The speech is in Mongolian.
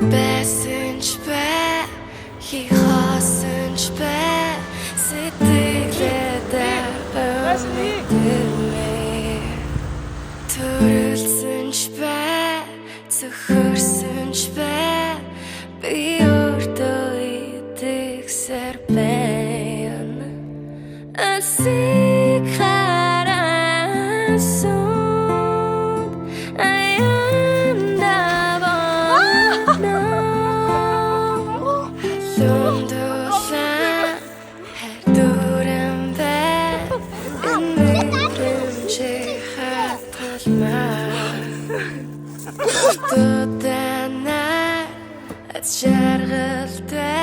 байсан ч бай хий хоосон ч бай сэтгэлээ дэвмэ төрөлсөн ч бай зөвхөрсөн ч бай би өөртөө итгэсээр байна Жаргалтай